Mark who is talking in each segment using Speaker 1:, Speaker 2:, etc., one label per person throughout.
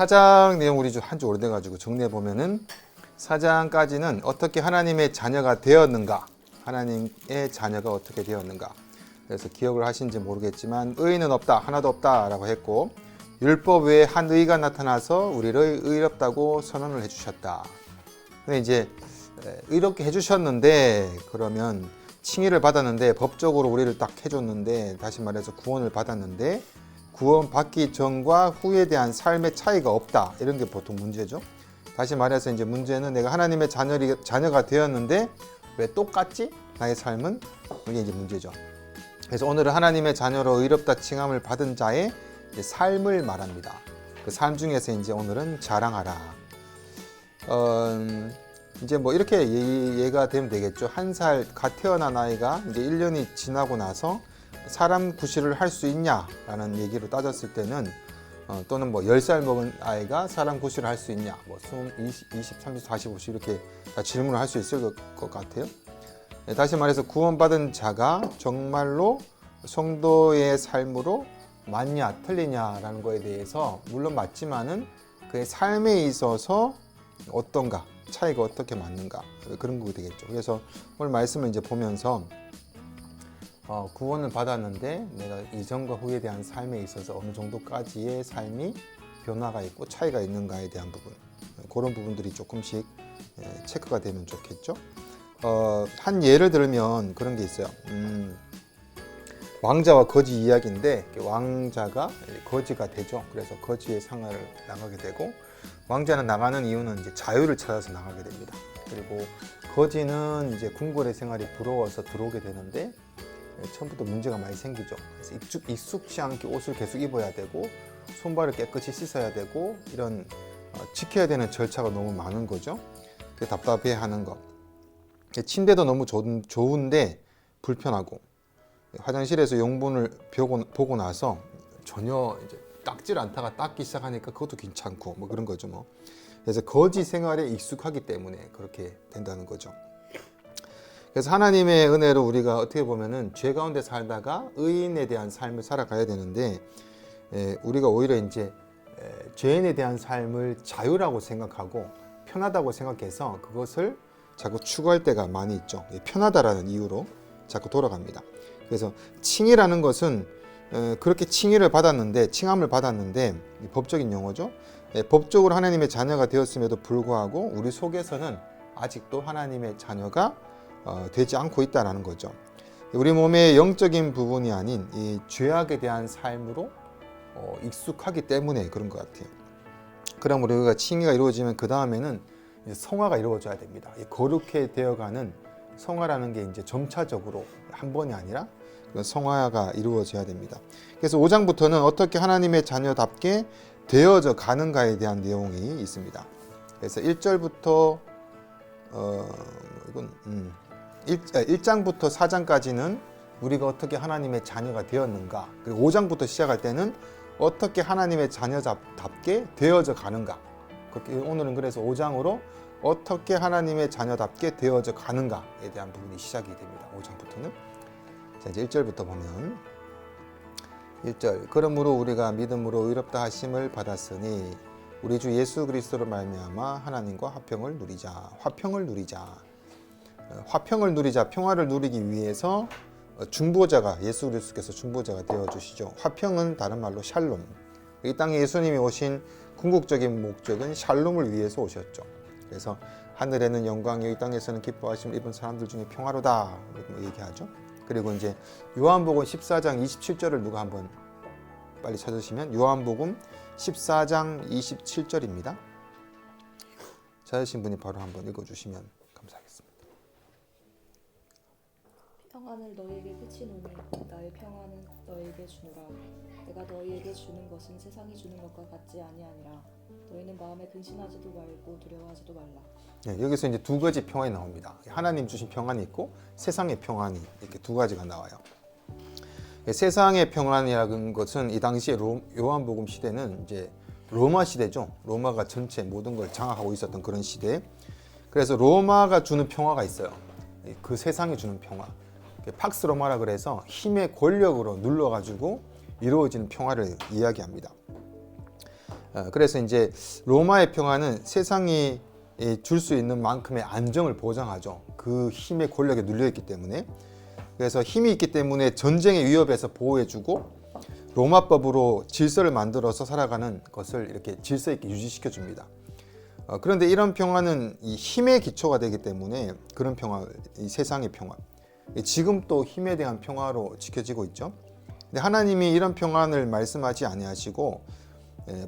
Speaker 1: 4장 내용 우리 한지 오래돼가지고 정리해 보면은 4장까지는 어떻게 하나님의 자녀가 되었는가, 하나님의 자녀가 어떻게 되었는가. 그래서 기억을 하신지 모르겠지만 의인은 없다, 하나도 없다라고 했고 율법 외에 한 의가 나타나서 우리를 의롭다고 선언을 해주셨다. 근데 이제 이렇게 해주셨는데 그러면 칭의를 받았는데 법적으로 우리를 딱 해줬는데 다시 말해서 구원을 받았는데 구원 받기 전과 후에 대한 삶의 차이가 없다. 이런 게 보통 문제죠. 다시 말해서 이제 문제는 내가 하나님의 자녀가 되었는데 왜 똑같지? 나의 삶은? 이게 이제 문제죠. 그래서 오늘은 하나님의 자녀로 의롭다 칭함을 받은 자의 이제 삶을 말합니다. 그 삶 중에서 이제 오늘은 자랑하라. 이제 뭐 이렇게 이해가 되면 되겠죠. 한 살 갓 태어난 아이가 이제 1년이 지나고 나서 사람 구실을 할 수 있냐라는 얘기로 따졌을 때는 또는 뭐 10살 먹은 아이가 사람 구실을 할 수 있냐, 뭐 20, 30, 40, 50 이렇게 다 질문을 할 수 있을 것 같아요. 다시 말해서 구원받은 자가 정말로 성도의 삶으로 맞냐 틀리냐라는 거에 대해서 물론 맞지만은 그의 삶에 있어서 어떤가, 차이가 어떻게 맞는가, 그런 거 되겠죠. 그래서 오늘 말씀을 이제 보면서 구원을 받았는데 내가 이전과 후에 대한 삶에 있어서 어느 정도까지의 삶이 변화가 있고 차이가 있는가에 대한 부분, 그런 부분들이 조금씩 체크가 되면 좋겠죠. 한 예를 들면 그런 게 있어요. 왕자와 거지 이야기인데 왕자가 거지가 되죠. 그래서 거지의 상을 나가게 되고 왕자는 나가는 이유는 이제 자유를 찾아서 나가게 됩니다. 그리고 거지는 이제 궁궐의 생활이 부러워서 들어오게 되는데 처음부터 문제가 많이 생기죠. 그래서 익숙치 않게 옷을 계속 입어야 되고 손발을 깨끗이 씻어야 되고 이런 지켜야 되는 절차가 너무 많은 거죠. 답답해하는 것. 침대도 너무 좋은데 불편하고 화장실에서 용분을 보고 나서 전혀 이제 닦질 않다가 닦기 시작하니까 그것도 괜찮고 뭐 그런 거죠 뭐. 그래서 거지 생활에 익숙하기 때문에 그렇게 된다는 거죠. 그래서 하나님의 은혜로 우리가 어떻게 보면은 죄 가운데 살다가 의인에 대한 삶을 살아가야 되는데 우리가 오히려 이제 죄인에 대한 삶을 자유라고 생각하고 편하다고 생각해서 그것을 자꾸 추구할 때가 많이 있죠. 편하다라는 이유로 자꾸 돌아갑니다. 그래서 칭의라는 것은 그렇게 칭의를 받았는데, 칭함을 받았는데 법적인 용어죠. 법적으로 하나님의 자녀가 되었음에도 불구하고 우리 속에서는 아직도 하나님의 자녀가 되지 않고 있다는 거죠. 우리 몸의 영적인 부분이 아닌 이 죄악에 대한 삶으로 익숙하기 때문에 그런 것 같아요. 그럼 우리가 칭의가 이루어지면 그 다음에는 성화가 이루어져야 됩니다. 거룩해 되어가는 성화라는 게 이제 점차적으로 한 번이 아니라 성화가 이루어져야 됩니다. 그래서 5장부터는 어떻게 하나님의 자녀답게 되어져 가는가에 대한 내용이 있습니다. 그래서 1절부터 1장부터 4장까지는 우리가 어떻게 하나님의 자녀가 되었는가, 그리고 5장부터 시작할 때는 어떻게 하나님의 자녀답게 되어져 가는가. 그렇게 오늘은 그래서 5장으로 어떻게 하나님의 자녀답게 되어져 가는가에 대한 부분이 시작이 됩니다. 5장부터는. 자, 이제 1절부터 보면 1절. 그러므로 우리가 믿음으로 의롭다 하심을 받았으니 우리 주 예수 그리스도로 말미암아 하나님과 화평을 누리자. 화평을 누리자. 화평을 누리자. 평화를 누리기 위해서 중보자가, 예수 그리스도께서 중보자가 되어 주시죠. 화평은 다른 말로 샬롬. 이 땅에 예수님이 오신 궁극적인 목적은 샬롬을 위해서 오셨죠. 그래서 하늘에는 영광이, 이 땅에서는 기뻐하심을 입은 사람들 중에 평화로다 이렇게 얘기하죠. 그리고 이제 요한복음 14장 27절을 누가 한번 빨리 찾으시면 요한복음 14장 27절입니다. 찾으신 분이 바로 한번 읽어주시면 감사하겠습니다.
Speaker 2: 평안을 너희에게 그치노니 나의 평안은 너희에게 주노라. 내가 너희에게 주는 것은 세상이 주는 것과 같지 아니하니라. 너희는 마음에 근심하지도 말고 두려워하지도 말라.
Speaker 1: 네, 여기서 이제 두 가지 평안이 나옵니다. 하나님 주신 평안이 있고 세상의 평안이 이렇게 두 가지가 나와요. 세상의 평안이라는 것은 이 당시에 요한복음 시대는 이제 로마 시대죠. 로마가 전체 모든 걸 장악하고 있었던 그런 시대. 그래서 로마가 주는 평화가 있어요. 그 세상이 주는 평화. 팍스 로마라 그래서 힘의 권력으로 눌러가지고 이루어지는 평화를 이야기합니다. 그래서 이제 로마의 평화는 세상이 줄 수 있는 만큼의 안정을 보장하죠. 그 힘의 권력에 눌려있기 때문에. 그래서 힘이 있기 때문에 전쟁의 위협에서 보호해주고 로마법으로 질서를 만들어서 살아가는 것을 이렇게 질서 있게 유지시켜 줍니다. 그런데 이런 평화는 이 힘의 기초가 되기 때문에 그런 평화, 이 세상의 평화, 지금 또 힘에 대한 평화로 지켜지고 있죠. 근데 하나님이 이런 평안을 말씀하지 아니하시고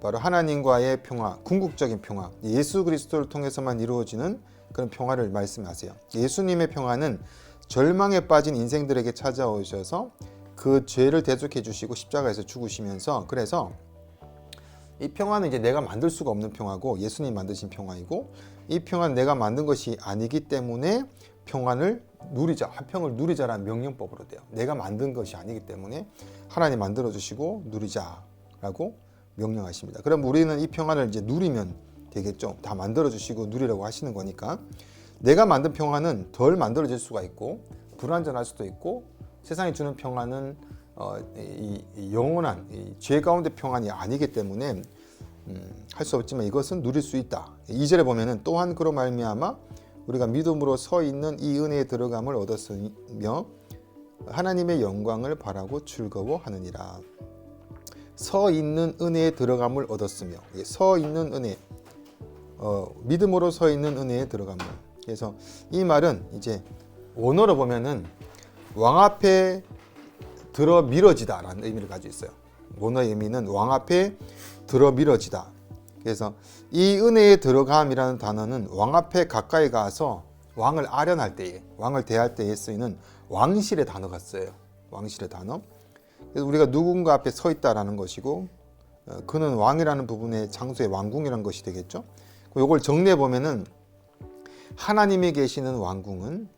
Speaker 1: 바로 하나님과의 평화, 궁극적인 평화, 예수 그리스도를 통해서만 이루어지는 그런 평화를 말씀하세요. 예수님의 평화는 절망에 빠진 인생들에게 찾아오셔서 그 죄를 대속해 주시고 십자가에서 죽으시면서, 그래서 이 평화는 이제 내가 만들 수가 없는 평화고 예수님이 만드신 평화이고, 이 평화는 내가 만든 것이 아니기 때문에 평안을 누리자, 화평을 누리자라는 명령법으로 돼요. 내가 만든 것이 아니기 때문에 하나님 만들어 주시고 누리자라고 명령하십니다. 그럼 우리는 이 평안을 이제 누리면 되겠죠. 다 만들어 주시고 누리라고 하시는 거니까. 내가 만든 평안은 덜 만들어질 수가 있고 불완전할 수도 있고, 세상이 주는 평안은 이 영원한 죄 가운데 평안이 아니기 때문에 할 수 없지만 이것은 누릴 수 있다. 2절에 보면은 또한 그로 말미암아 우리가 믿음으로 서 있는 이 은혜에 들어감을 얻었으며 하나님의 영광을 바라고 즐거워하느니라. 서 있는 은혜에 들어감을 얻었으며, 서 있는 은혜, 믿음으로 서 있는 은혜에 들어감을. 그래서 이 말은 이제 원어로 보면은 왕 앞에 들어 밀어지다라는 의미를 가지고 있어요. 원어의 의미는 왕 앞에 들어 밀어지다. 그래서 이 은혜에 들어감이라는 단어는 왕 앞에 가까이 가서 왕을 아련할 때에, 왕을 대할 때에 쓰이는 왕실의 단어가 쓰여요. 왕실의 단어. 그래서 우리가 누군가 앞에 서 있다라는 것이고, 그는 왕이라는 부분의 장소의 왕궁이라는 것이 되겠죠. 이걸 정리해 보면은 하나님이 계시는 왕궁은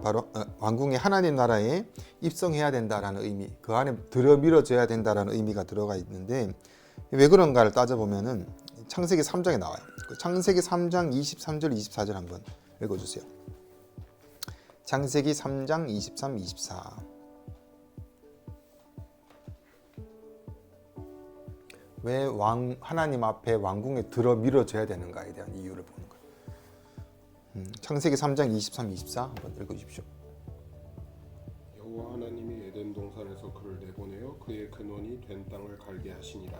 Speaker 1: 바로 왕궁의 하나님 나라에 입성해야 된다라는 의미, 그 안에 들어밀어져야 된다라는 의미가 들어가 있는데, 왜 그런가를 따져보면은 창세기 3장에 나와요. 창세기 3장 23절 24절 한번 읽어주세요. 창세기 3장 23, 24. 왜 하나님 앞에 왕궁에 들어 밀어져야 되는가에 대한 이유를 보는 거예요. 창세기 3장 23, 24 한번 읽어주십시오.
Speaker 3: 여호와 하나님이 에덴 동산에서 그를 내보내어 그의 근원이 된 땅을 갈게 하시니라.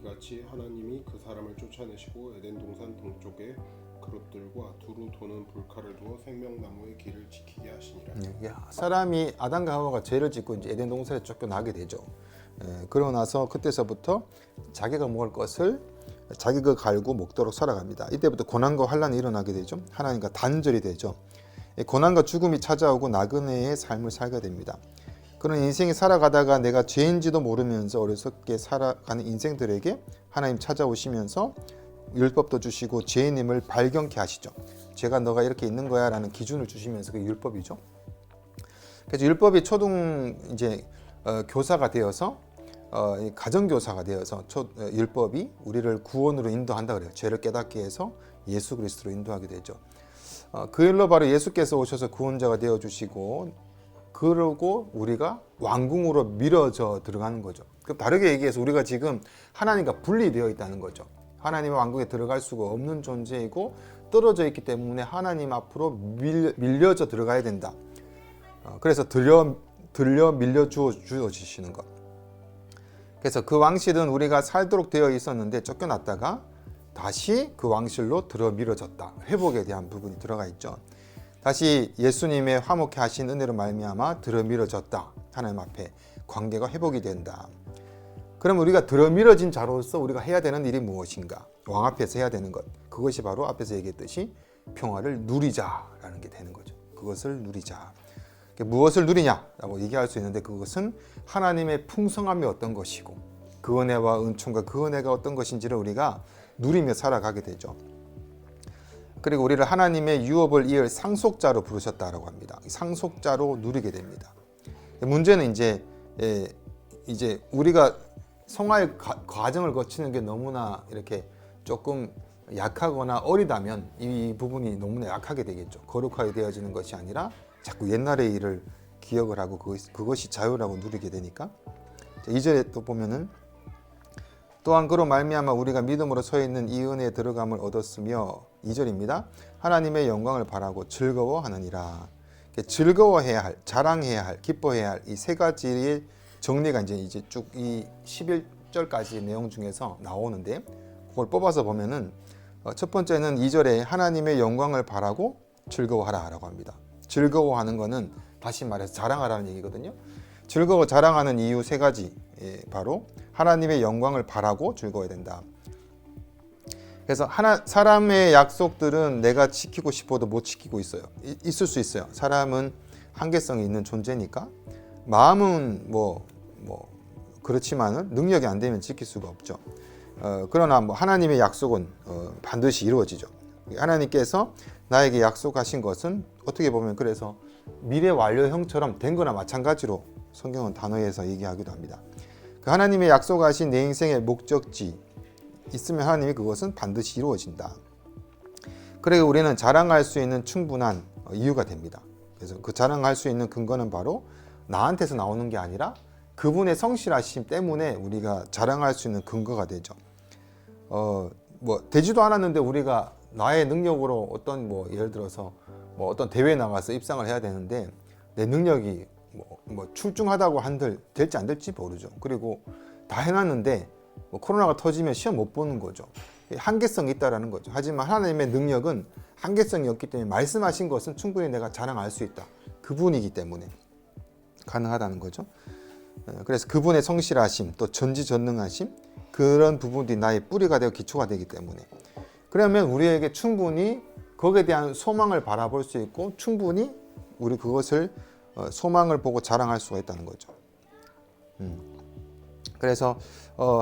Speaker 3: 이같이 하나님이 그 사람을 쫓아내시고 에덴 동산 동쪽에 그릇들과 두루 도는 불칼을 두어 생명나무의 길을 지키게 하시니라.
Speaker 1: 사람이 아담과 하와가 죄를 짓고 이제 에덴 동산에 쫓겨나게 되죠. 그러고 나서 그때서부터 자기가 먹을 것을 자기가 갈고 먹도록 살아갑니다. 이때부터 고난과 환난이 일어나게 되죠. 하나님과 단절이 되죠. 고난과 죽음이 찾아오고 나그네의 삶을 살게 됩니다. 그런 인생이 살아가다가 내가 죄인지도 모르면서 어리석게 살아가는 인생들에게 하나님 찾아오시면서 율법도 주시고 죄인임을 발견케 하시죠. 죄가 너가 이렇게 있는 거야 라는 기준을 주시면서 그 율법이죠. 그래서 율법이 초등 이제 교사가 되어서 가정교사가 되어서 율법이 우리를 구원으로 인도한다 그래요. 죄를 깨닫게 해서 예수 그리스도로 인도하게 되죠. 그 일로 바로 예수께서 오셔서 구원자가 되어주시고, 그러고 우리가 왕궁으로 밀어져 들어가는 거죠. 다르게 얘기해서 우리가 지금 하나님과 분리되어 있다는 거죠. 하나님의 왕국에 들어갈 수가 없는 존재이고 떨어져 있기 때문에 하나님 앞으로 밀려져 들어가야 된다. 그래서 밀려 주어지시는 것. 그래서 그 왕실은 우리가 살도록 되어 있었는데 쫓겨났다가 다시 그 왕실로 밀어졌다. 회복에 대한 부분이 들어가 있죠. 다시 예수님의 화목케 하신 은혜로 말미암아 밀어졌다. 하나님 앞에 관계가 회복이 된다. 그럼 우리가 밀어진 자로서 우리가 해야 되는 일이 무엇인가? 왕 앞에서 해야 되는 것. 그것이 바로 앞에서 얘기했듯이 평화를 누리자라는 게 되는 거죠. 그것을 누리자. 무엇을 누리냐라고 얘기할 수 있는데, 그것은 하나님의 풍성함이 어떤 것이고 그 은혜와 은총과 그 은혜가 어떤 것인지를 우리가 누리며 살아가게 되죠. 그리고 우리를 하나님의 유업을 이을 상속자로 부르셨다라고 합니다. 상속자로 누리게 됩니다. 문제는 이제 우리가 성화의 과정을 거치는 게 너무나 이렇게 조금 약하거나 어리다면 이 부분이 너무나 약하게 되겠죠. 거룩하게 되어지는 것이 아니라 자꾸 옛날의 일을 기억을 하고 그것이 자유라고 누리게 되니까. 2절에 또 보면은 또한 그로 말미암아 우리가 믿음으로 서 있는 이 은혜에 들어감을 얻었으며 2절입니다. 하나님의 영광을 바라고 즐거워하느니라. 즐거워해야 할, 자랑해야 할, 기뻐해야 할 이 세 가지의 정리가 이제 쭉 이 11절까지 내용 중에서 나오는데 그걸 뽑아서 보면은 첫 번째는 2절에 하나님의 영광을 바라고 즐거워하라라고 합니다. 즐거워하는 거는 다시 말해서 자랑하라는 얘기거든요. 즐거워 자랑하는 이유 세 가지, 바로 하나님의 영광을 바라고 즐거워야 된다. 그래서 사람의 약속들은 내가 지키고 싶어도 못 지키고 있을 수 있어요. 사람은 한계성이 있는 존재니까. 마음은 뭐 그렇지만은 능력이 안 되면 지킬 수가 없죠. 그러나 하나님의 약속은 반드시 이루어지죠. 하나님께서 나에게 약속하신 것은 어떻게 보면 그래서 미래 완료형처럼 된 거나 마찬가지로 성경은 단어에서 얘기하기도 합니다. 그 하나님의 약속하신 내 인생의 목적지 있으면 하나님이 그것은 반드시 이루어진다. 그래서 우리는 자랑할 수 있는 충분한 이유가 됩니다. 그래서 그 자랑할 수 있는 근거는 바로 나한테서 나오는 게 아니라 그분의 성실하심 때문에 우리가 자랑할 수 있는 근거가 되죠. 되지도 않았는데 우리가 나의 능력으로 어떤 예를 들어서 어떤 대회에 나가서 입상을 해야 되는데 내 능력이 출중하다고 한들 될지 안 될지 모르죠. 그리고 다 해놨는데 코로나가 터지면 시험 못 보는 거죠. 한계성이 있다라는 거죠. 하지만 하나님의 능력은 한계성이 없기 때문에 말씀하신 것은 충분히 내가 자랑할 수 있다. 그분이기 때문에 가능하다는 거죠. 그래서 그분의 성실하심 또 전지전능하심 그런 부분들이 나의 뿌리가 되고 기초가 되기 때문에 그러면 우리에게 충분히 거기에 대한 소망을 바라볼 수 있고 충분히 우리 그것을 소망을 보고 자랑할 수가 있다는 거죠. 그래서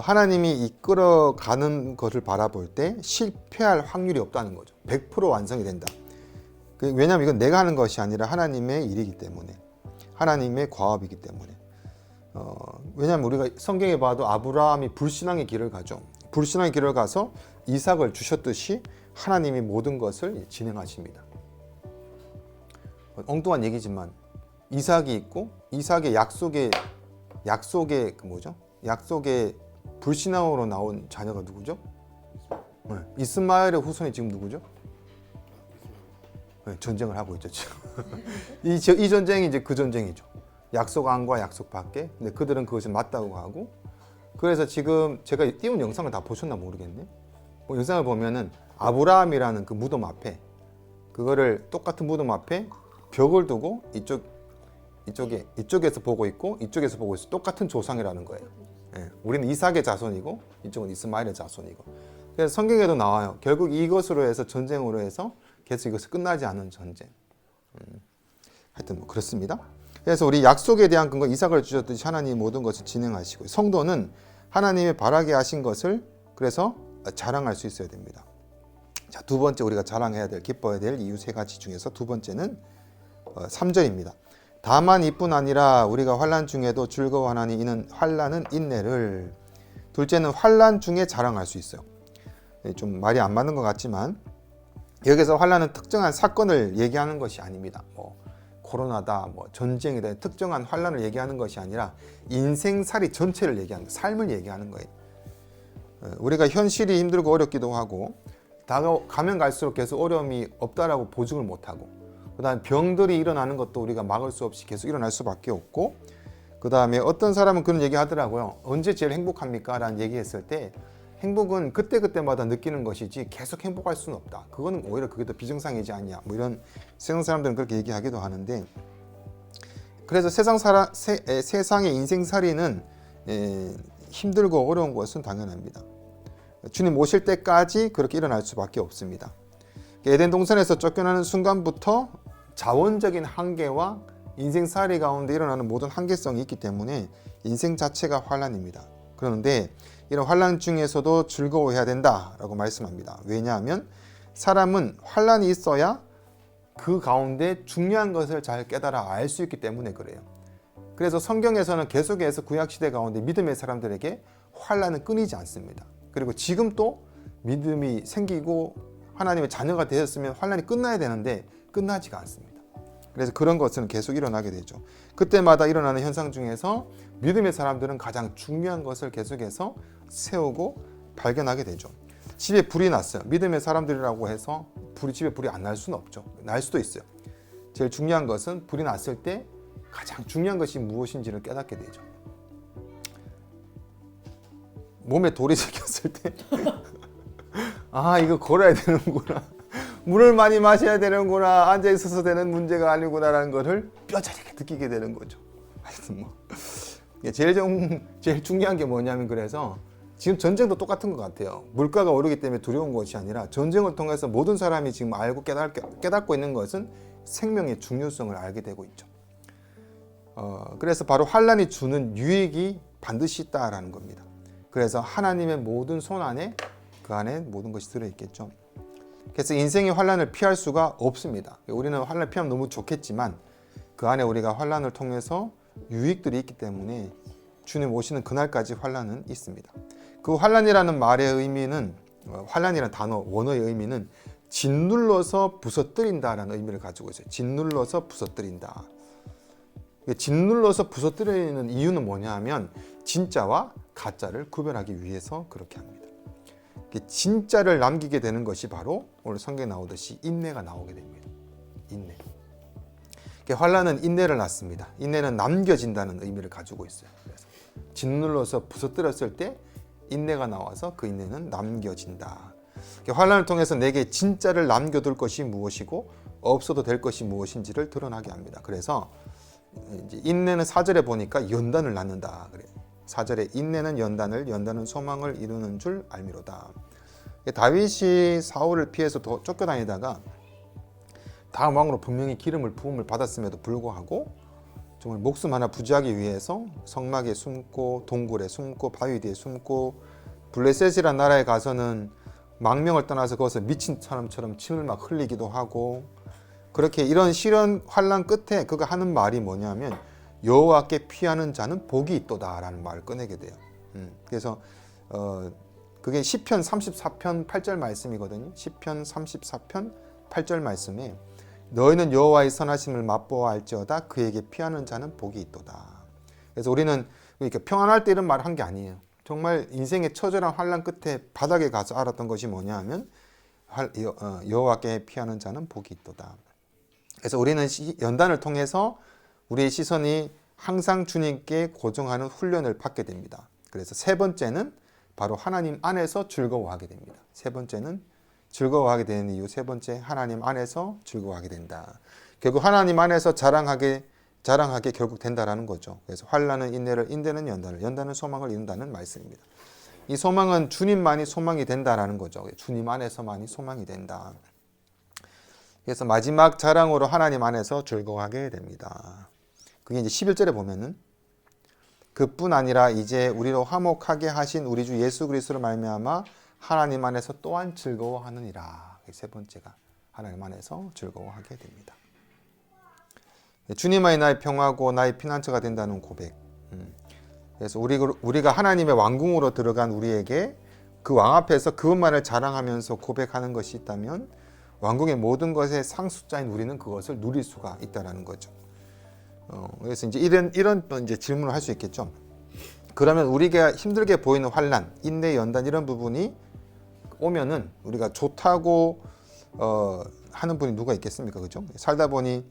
Speaker 1: 하나님이 이끌어가는 것을 바라볼 때 실패할 확률이 없다는 거죠. 100% 완성이 된다. 왜냐하면 이건 내가 하는 것이 아니라 하나님의 일이기 때문에 하나님의 과업이기 때문에 왜냐하면 우리가 성경에 봐도 아브라함이 불신앙의 길을 가죠. 불신앙의 길을 가서 이삭을 주셨듯이 하나님이 모든 것을 진행하십니다. 엉뚱한 얘기지만 이삭이 있고 이삭의 약속의 약속의 불신앙으로 나온 자녀가 누구죠? 이스마엘의 후손이 지금 누구죠? 전쟁을 하고 있죠 지금. 이 전쟁이 이제 그 전쟁이죠. 약속 안과 약속 밖에. 근데 그들은 그것이 맞다고 하고. 그래서 지금 제가 띄운 영상을 다 보셨나 모르겠네. 영상을 보면은 아브라함이라는 그 무덤 앞에 그거를 똑같은 무덤 앞에 벽을 두고 이쪽에서 보고 있고 이쪽에서 보고 있어. 똑같은 조상이라는 거예요. 우리는 이삭의 자손이고 이쪽은 이스마엘의 자손이고. 그래서 성경에도 나와요. 결국 이것으로 해서 전쟁으로 해서 계속 이것이 끝나지 않은 전쟁. 하여튼 그렇습니다. 그래서 우리 약속에 대한 근거 이삭을 주셨듯이 하나님이 모든 것을 진행하시고 성도는 하나님이 바라게 하신 것을 그래서 자랑할 수 있어야 됩니다. 자, 두 번째 우리가 자랑해야 될 기뻐해야 될 이유 세 가지 중에서 두 번째는 3절입니다. 다만 이뿐 아니라 우리가 환난 중에도 즐거워하나니 이는 환난은 인내를. 둘째는 환난 중에 자랑할 수 있어요. 좀 말이 안 맞는 것 같지만 여기서 환난은 특정한 사건을 얘기하는 것이 아닙니다. 코로나다, 전쟁이다 특정한 환난을 얘기하는 것이 아니라 인생살이 전체를 얘기하는 거예요. 삶을 얘기하는 거예요. 우리가 현실이 힘들고 어렵기도 하고 가면 갈수록 계속 어려움이 없다라고 보증을 못하고 그 다음에 병들이 일어나는 것도 우리가 막을 수 없이 계속 일어날 수밖에 없고 그 다음에 어떤 사람은 그런 얘기 하더라고요. 언제 제일 행복합니까? 라는 얘기했을 때 행복은 그때그때마다 느끼는 것이지 계속 행복할 수는 없다. 그거는 오히려 그게 더 비정상이지 않냐. 이런 세상 사람들은 그렇게 얘기하기도 하는데 그래서 세상의 인생살이는 힘들고 어려운 것은 당연합니다. 주님 오실 때까지 그렇게 일어날 수밖에 없습니다. 에덴 동산에서 쫓겨나는 순간부터 자원적인 한계와 인생살이 가운데 일어나는 모든 한계성이 있기 때문에 인생 자체가 환난입니다. 그런데 이런 환난 중에서도 즐거워해야 된다라고 말씀합니다. 왜냐하면 사람은 환난이 있어야 그 가운데 중요한 것을 잘 깨달아 알 수 있기 때문에 그래요. 그래서 성경에서는 계속해서 구약시대 가운데 믿음의 사람들에게 환난은 끊이지 않습니다. 그리고 지금 또 믿음이 생기고 하나님의 자녀가 되었으면 환난이 끝나야 되는데 끝나지가 않습니다. 그래서 그런 것은 계속 일어나게 되죠. 그때마다 일어나는 현상 중에서 믿음의 사람들은 가장 중요한 것을 계속해서 세우고 발견하게 되죠. 집에 불이 났어요. 믿음의 사람들이라고 해서 집에 불이 안 날 수는 없죠. 날 수도 있어요. 제일 중요한 것은 불이 났을 때 가장 중요한 것이 무엇인지를 깨닫게 되죠. 몸에 돌이 생겼을 때 아, 이거 걸어야 되는구나. 물을 많이 마셔야 되는구나. 앉아 있어서 되는 문제가 아니구나라는 것을 뼈저리게 느끼게 되는 거죠. 하여튼 뭐 제일 중요한 게 뭐냐면, 그래서 지금 전쟁도 똑같은 것 같아요. 물가가 오르기 때문에 두려운 것이 아니라 전쟁을 통해서 모든 사람이 지금 알고 깨닫고 있는 것은 생명의 중요성을 알게 되고 있죠. 그래서 바로 환란이 주는 유익이 반드시 있다라는 겁니다. 그래서 하나님의 모든 손 안에 그 안에 모든 것이 들어있겠죠. 그래서 인생의 환란을 피할 수가 없습니다. 우리는 환란을 피하면 너무 좋겠지만 그 안에 우리가 환란을 통해서 유익들이 있기 때문에 주님 오시는 그날까지 환란은 있습니다. 그 환란이라는 말의 의미는, 환란이라는 단어 원어의 의미는 짓눌러서 부서뜨린다라는 의미를 가지고 있어요. 짓눌러서 부서뜨린다. 짓눌러서 부서뜨리는 이유는 뭐냐 하면 진짜와 가짜를 구별하기 위해서 그렇게 합니다. 진짜를 남기게 되는 것이 바로 오늘 성경에 나오듯이 인내가 나오게 됩니다. 인내. 환란은 인내를 낳습니다. 인내는 남겨진다는 의미를 가지고 있어요. 그래서 짓눌러서 부서뜨렸을 때 인내가 나와서 그 인내는 남겨진다. 환란을 통해서 내게 진짜를 남겨둘 것이 무엇이고 없어도 될 것이 무엇인지를 드러나게 합니다. 그래서 이제 인내는 4절에 보니까 연단을 낳는다 그래요. 4절에 인내는 연단은 소망을 이루는 줄 알미로다. 다윗이 사울을 피해서 쫓겨다니다가 다음 왕으로 분명히 기름을 부음을 받았음에도 불구하고 정말 목숨 하나 부지하기 위해서 성막에 숨고 동굴에 숨고 바위 뒤에 숨고 블레셋이라는 나라에 가서는 망명을 떠나서 거기서 미친 사람처럼 침을 막 흘리기도 하고, 그렇게 이런 시련 환난 끝에 그가 하는 말이 뭐냐면 여호와께 피하는 자는 복이 있도다라는 말을 꺼내게 돼요. 그래서 그게 시편 34편 8절 말씀이거든요. 시편 34편 8절 말씀에 너희는 여호와의 선하심을 맛보아 알지어다 그에게 피하는 자는 복이 있도다. 그래서 우리는 이렇게 평안할 때 이런 말을 한 게 아니에요. 정말 인생의 처절한 환난 끝에 바닥에 가서 알았던 것이 뭐냐 하면 여호와께 피하는 자는 복이 있도다. 그래서 우리는 연단을 통해서 우리의 시선이 항상 주님께 고정하는 훈련을 받게 됩니다. 그래서 세 번째는 바로 하나님 안에서 즐거워하게 됩니다. 세 번째는 즐거워하게 되는 이유, 세 번째 하나님 안에서 즐거워하게 된다. 결국 하나님 안에서 자랑하게 결국 된다라는 거죠. 그래서 환난은 인내를, 인내는 연단은 소망을 이룬다는 말씀입니다. 이 소망은 주님만이 소망이 된다라는 거죠. 주님 안에서만이 소망이 된다. 그래서 마지막 자랑으로 하나님 안에서 즐거워하게 됩니다. 그게 이제 11절에 보면은 그뿐 아니라 이제 우리로 화목하게 하신 우리 주 예수 그리스도로 말미암아 하나님 안에서 또한 즐거워하느니라. 세 번째가 하나님 안에서 즐거워하게 됩니다. 주님만이 나의 평화고 나의 피난처가 된다는 고백. 그래서 우리가 하나님의 왕궁으로 들어간 우리에게 그 왕 앞에서 그것만을 자랑하면서 고백하는 것이 있다면 왕궁의 모든 것의 상속자인 우리는 그것을 누릴 수가 있다라는 거죠. 그래서 이제 이런 이제 질문을 할 수 있겠죠. 그러면 우리가 힘들게 보이는 환난, 인내, 연단 이런 부분이 오면은 우리가 좋다고 하는 분이 누가 있겠습니까, 그죠? 살다 보니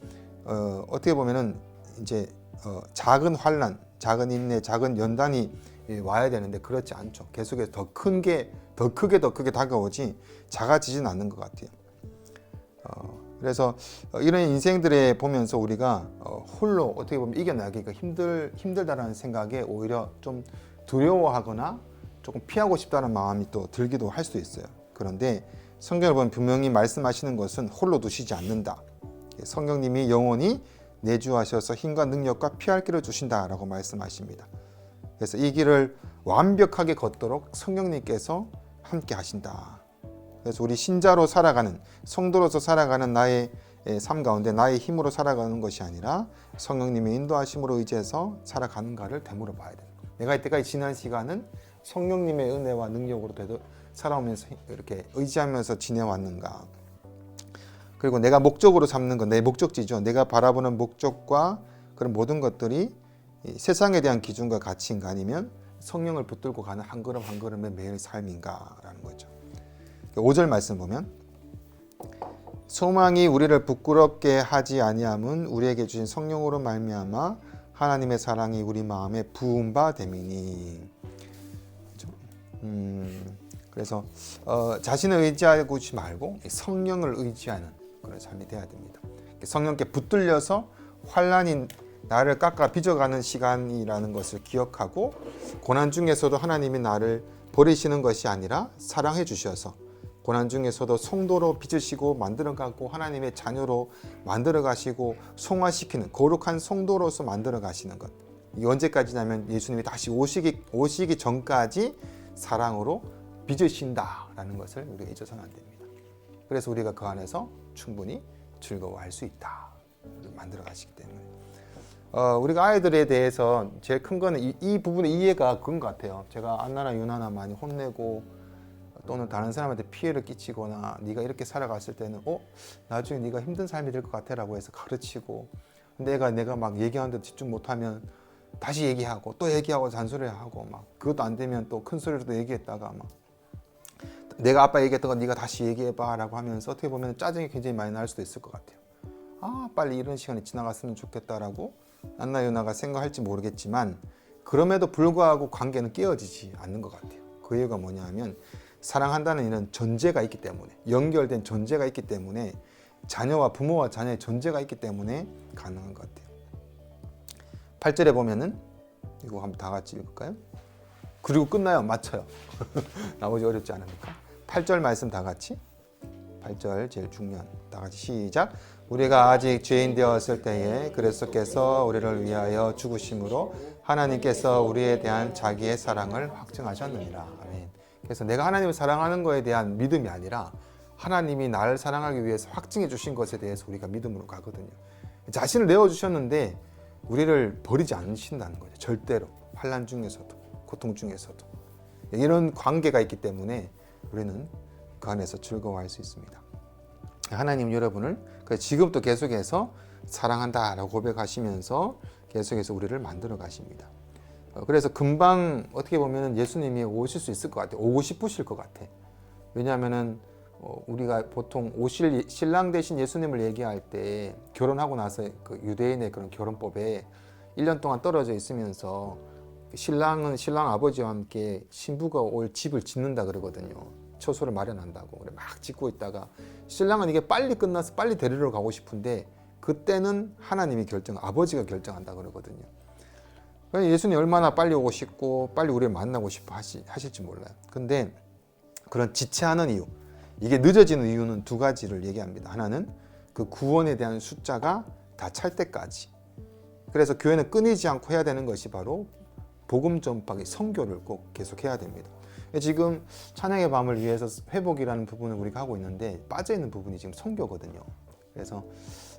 Speaker 1: 어떻게 보면은 이제 작은 환난, 작은 인내, 작은 연단이 와야 되는데 그렇지 않죠. 계속해서 더 크게 다가오지 작아지진 않는 것 같아요. 그래서 이런 인생들에 보면서 우리가 홀로 어떻게 보면 이겨나기가 힘들다라는 생각에 오히려 좀 두려워하거나 조금 피하고 싶다는 마음이 또 들기도 할 수 있어요. 그런데 성경을 보면 분명히 말씀하시는 것은 홀로 두시지 않는다. 성령님이 영원히 내주하셔서 힘과 능력과 피할 길을 주신다라고 말씀하십니다. 그래서 이 길을 완벽하게 걷도록 성령님께서 함께 하신다. 그래서 우리 신자로 살아가는, 성도로서 살아가는 나의 삶 가운데 나의 힘으로 살아가는 것이 아니라 성령님의 인도하심으로 의지해서 살아가는가를 되물어 봐야 돼요. 내가 이때까지 지난 시간은 성령님의 은혜와 능력으로 살아오면서 이렇게 의지하면서 지내왔는가. 그리고 내가 목적으로 삼는 건 내 목적지죠. 내가 바라보는 목적과 그런 모든 것들이 이 세상에 대한 기준과 가치인가 아니면 성령을 붙들고 가는 한 걸음 한 걸음의 매일 삶인가라는 거죠. 5절 말씀 보면 소망이 우리를 부끄럽게 하지 아니함은 우리에게 주신 성령으로 말미암아 하나님의 사랑이 우리 마음에 부은 바 됨이니. 그래서 자신을 의지하고 있지 말고 성령을 의지하는 그런 삶이 돼야 됩니다. 성령께 붙들려서 환난이 나를 깎아 빚어가는 시간이라는 것을 기억하고 고난 중에서도 하나님이 나를 버리시는 것이 아니라 사랑해 주셔서 고난 중에서도 성도로 빚으시고 만들어가고 하나님의 자녀로 만들어가시고 성화시키는 거룩한 성도로서 만들어가시는 것. 이게 언제까지냐면 예수님이 다시 오시기 전까지 사랑으로 빚으신다라는 것을 우리가 잊어서는 안 됩니다. 그래서 우리가 그 안에서 충분히 즐거워할 수 있다. 만들어 가시기 때문에 우리가 아이들에 대해서 제일 큰 거는 이 부분의 이해가 그런 것 같아요. 제가 안나나 유나나 많이 혼내고 또는 다른 사람한테 피해를 끼치거나 네가 이렇게 살아갔을 때는 나중에 네가 힘든 삶이 될 것 같아라고 해서 가르치고 내가 막 얘기하는데 집중 못하면 다시 얘기하고 또 얘기하고 잔소리하고 막 그것도 안 되면 또 큰 소리로 얘기했다가 막 내가 아빠 얘기했던 거 네가 다시 얘기해봐 라고 하면서 어떻게 보면 짜증이 굉장히 많이 날 수도 있을 것 같아요. 빨리 이런 시간이 지나갔으면 좋겠다라고 안나 유나가 생각할지 모르겠지만 그럼에도 불구하고 관계는 깨어지지 않는 것 같아요. 그 이유가 뭐냐 하면 사랑한다는 이런 전제가 있기 때문에 연결된 전제가 있기 때문에 자녀와 부모와 자녀의 전제가 있기 때문에 가능한 것 같아요. 8절에 보면은 이거 한번 다 같이 읽을까요? 그리고 끝나요. 맞춰요. 나머지 어렵지 않으니까 8절 말씀 다 같이 8절 제일 중요한 다 같이 시작. 우리가 아직 죄인 되었을 때에 그리스도께서 우리를 위하여 죽으심으로 하나님께서 우리에 대한 자기의 사랑을 확증하셨느니라. 아멘. 그래서 내가 하나님을 사랑하는 것에 대한 믿음이 아니라 하나님이 나를 사랑하기 위해서 확증해 주신 것에 대해서 우리가 믿음으로 가거든요. 자신을 내어주셨는데 우리를 버리지 않으신다는 거죠. 절대로 환난 중에서도 고통 중에서도 이런 관계가 있기 때문에 우리는 그 안에서 즐거워할 수 있습니다. 하나님 여러분을 지금부터 계속해서 사랑한다라고 고백하시면서 계속해서 우리를 만들어 가십니다. 그래서 금방 어떻게 보면 예수님이 오실 수 있을 것 같아요. 오고 싶으실 것 같아. 왜냐하면은 우리가 보통 신랑 대신 예수님을 얘기할 때 결혼하고 나서 그 유대인의 그런 결혼법에 1년 동안 떨어져 있으면서 신랑은 신랑 아버지와 함께 신부가 올 집을 짓는다 그러거든요. 처소를 마련한다고. 그래 막 짓고 있다가 신랑은 이게 빨리 끝나서 빨리 데리러 가고 싶은데 그때는 하나님이 아버지가 결정한다 그러거든요. 예수님 얼마나 빨리 오고 싶고 빨리 우리를 만나고 싶어 하실지 몰라요. 근데 그런 지체하는 이유, 이게 늦어지는 이유는 두 가지를 얘기합니다. 하나는 그 구원에 대한 숫자가 다 찰 때까지. 그래서 교회는 끊이지 않고 해야 되는 것이 바로 복음 전파기 선교를 꼭 계속해야 됩니다. 지금 찬양의 밤을 위해서 회복이라는 부분을 우리가 하고 있는데 빠져있는 부분이 지금 선교거든요. 그래서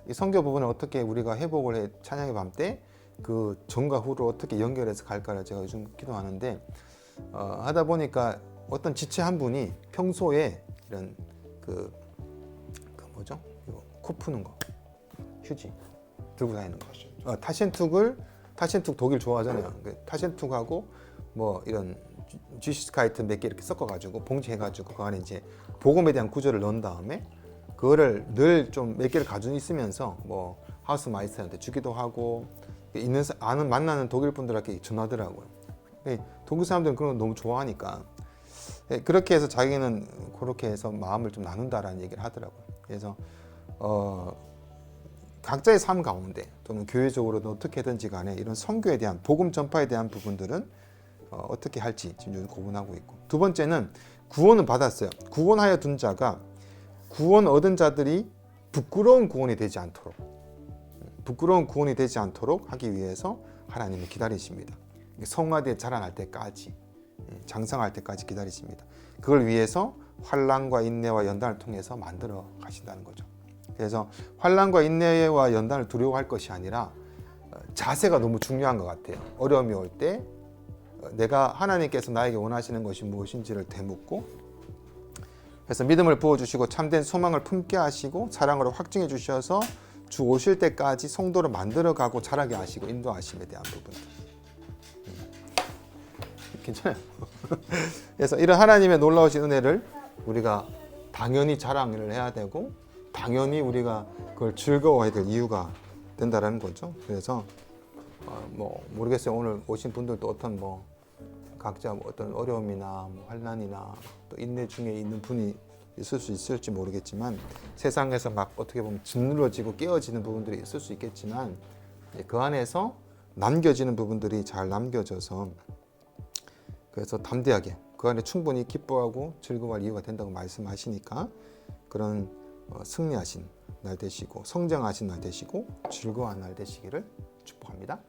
Speaker 1: 이 선교 부분을 어떻게 우리가 회복을 해 찬양의 밤 때 그 전과 후를 어떻게 연결해서 갈까를 제가 요즘 기도하는데 하다 보니까 어떤 지체 한 분이 평소에 이런 그 뭐죠? 이거 코 푸는 거 휴지 들고 다니는 거 타신툭 독일 좋아하잖아요. 타신툭하고 뭐 이런 지시스카이트 몇 개 이렇게 섞어가지고 봉지해가지고 그 안에 이제 복음에 대한 구절을 넣은 다음에 그거를 늘 좀 몇 개를 가지고 있으면서 뭐 하우스 마이스터한테 주기도 하고 만나는 독일 분들한테 전하더라고요. 독일 사람들은 그런 거 너무 좋아하니까 그렇게 해서 자기는 그렇게 해서 마음을 좀 나눈다라는 얘기를 하더라고요. 그래서 각자의 삶 가운데 또는 교회적으로도 어떻게든지 간에 이런 선교에 대한 복음 전파에 대한 부분들은 어떻게 할지 지금 고민하고 있고, 두 번째는 구원은 받았어요. 구원하여 둔 자가 구원 얻은 자들이 부끄러운 구원이 되지 않도록 하기 위해서 하나님은 기다리십니다. 성화되어 자라날 때까지, 장성할 때까지 기다리십니다. 그걸 위해서 환난과 인내와 연단을 통해서 만들어 가신다는 거죠. 그래서 환난과 인내와 연단을 두려워할 것이 아니라 자세가 너무 중요한 것 같아요. 어려움이 올 때 내가 하나님께서 나에게 원하시는 것이 무엇인지를 되묻고, 그래서 믿음을 부어주시고 참된 소망을 품게 하시고 사랑으로 확증해 주셔서 주 오실 때까지 성도를 만들어가고 자라게 하시고 인도하심에 대한 부분. 괜찮아요. 그래서 이런 하나님의 놀라우신 은혜를 우리가 당연히 자랑을 해야 되고 당연히 우리가 그걸 즐거워해야 될 이유가 된다라는 거죠. 그래서 뭐 모르겠어요. 오늘 오신 분들도 어떤 뭐 각자 뭐 어떤 어려움이나 뭐 환난이나 또 인내 중에 있는 분이 있을 수 있을지 모르겠지만 세상에서 막 어떻게 보면 짓눌러지고 깨어지는 부분들이 있을 수 있겠지만 그 안에서 남겨지는 부분들이 잘 남겨져서 그래서 담대하게 그 안에 충분히 기뻐하고 즐거워할 이유가 된다고 말씀하시니까 그런 승리하신 날 되시고 성장하신 날 되시고 즐거워한 날 되시기를 축복합니다.